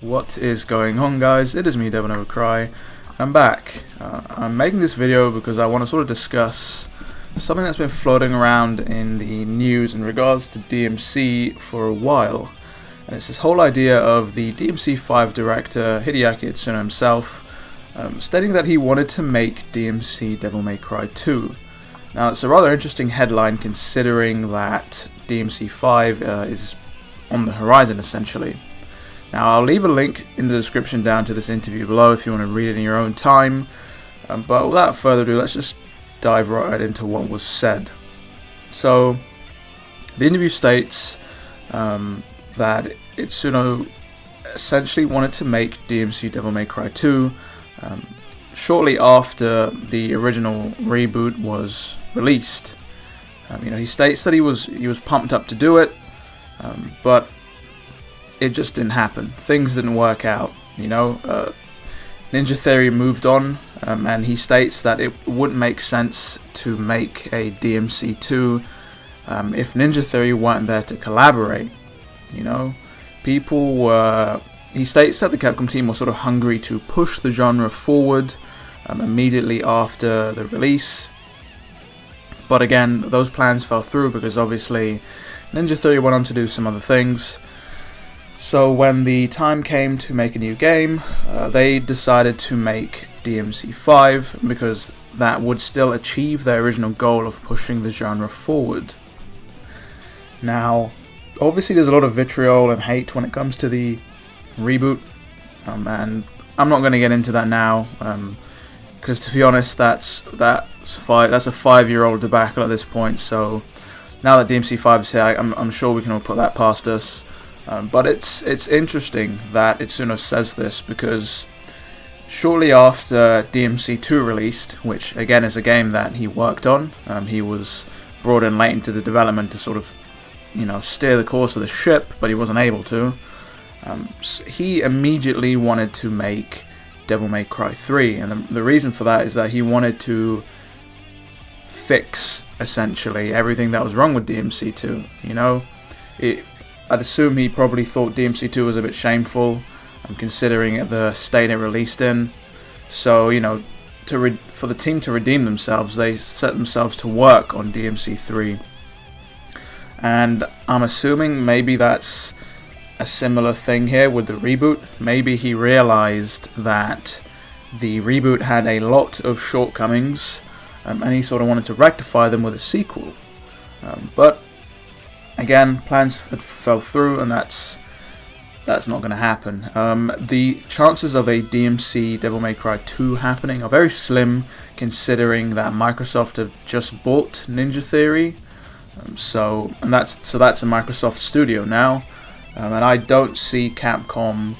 What is going on, guys? It is me, DevilNeverCry. I'm back. I'm making this video because I want to sort of discuss something that's been floating around in the news in regards to DMC for a while. And it's this whole idea of the DmC2 director, Hideaki Itsuno himself, stating that he wanted to make DMC DevilMeverCry 2. Now, it's a rather interesting headline considering that DmC2 is on the horizon, essentially. Now, I'll leave a link in the description down to this interview below if you want to read it in your own time. But without further ado, let's just dive right into what was said. So, the interview states that Itsuno essentially wanted to make DMC DevilMeverCry 2 shortly after the original reboot was released. He states that he was pumped up to do it, but it just didn't happen. Things didn't work out. Ninja Theory moved on, and he states that it wouldn't make sense to make a DmC2 if Ninja Theory weren't there to collaborate. People were. He states that the Capcom team was sort of hungry to push the genre forward immediately after the release. But again, those plans fell through because obviously Ninja Theory went on to do some other things. So when the time came to make a new game, they decided to make DmC2 because that would still achieve their original goal of pushing the genre forward. Now, obviously there's a lot of vitriol and hate when it comes to the reboot, and I'm not going to get into that now, because to be honest, that's a 5-year-old debacle at this point. So now that DmC2 is here, I'm sure we can all put that past us. But it's interesting that Itsuno says this because shortly after DmC2 released, which again is a game that he worked on, he was brought in late into the development to sort of, steer the course of the ship, but he wasn't able to. He immediately wanted to make DevilMeverCry 3, and the reason for that is that he wanted to fix essentially everything that was wrong with DmC2. I'd assume he probably thought DmC2 was a bit shameful, considering the state it released in. So, for the team to redeem themselves, they set themselves to work on DmC3. And I'm assuming maybe that's a similar thing here with the reboot. Maybe he realized that the reboot had a lot of shortcomings, and he sort of wanted to rectify them with a sequel. But again, plans fell through, and that's not going to happen. The chances of a DMC DevilMeverCry 2 happening are very slim, considering that Microsoft have just bought Ninja Theory. So that's a Microsoft studio now, and I don't see Capcom,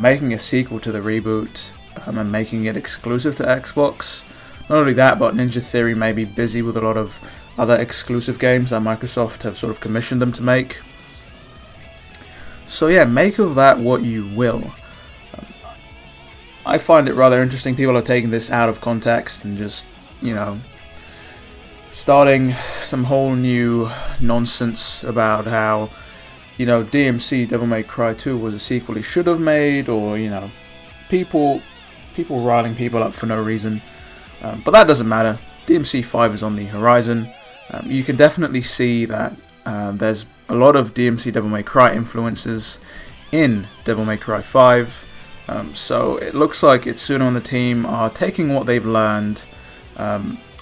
making a sequel to the reboot and making it exclusive to Xbox. Not only that, but Ninja Theory may be busy with a lot of other exclusive games that Microsoft have sort of commissioned them to make. So yeah, make of that what you will. I find it rather interesting. People are taking this out of context and just, starting some whole new nonsense about how, DMC DevilMeverCry 2 was a sequel he should have made, or, people riling people up for no reason. But that doesn't matter. DmC2 is on the horizon. You can definitely see that there's a lot of DMC DevilMeverCry influences in DevilMeverCry 5. So it looks like Itsuno and the team are taking what they've learned,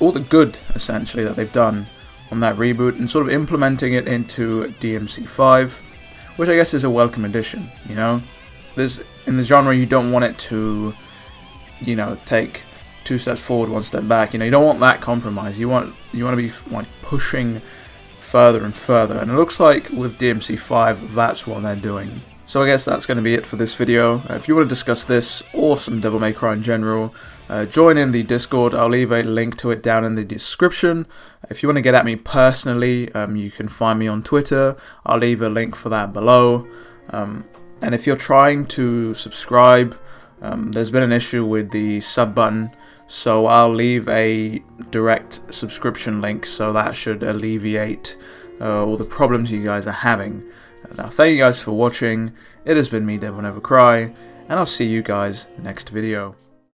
all the good essentially that they've done on that reboot, and sort of implementing it into DmC2, which I guess is a welcome addition. There's in the genre, you don't want it to, take 2 steps forward, 1 step back. You don't want that compromise. You want to be pushing further and further, and it looks like with DmC2 that's what they're doing. So I guess that's going to be it for this video. If you want to discuss this or some Devil May Cry in general, join in the Discord. I'll leave a link to it down in the description. If you want to get at me personally, you can find me on Twitter. I'll leave a link for that below. And if you're trying to subscribe, there's been an issue with the sub button. so I'll leave a direct subscription link, so that should alleviate all the problems you guys are having. Now, thank you guys for watching. It has been me, DevilNeverCry, and I'll see you guys next video.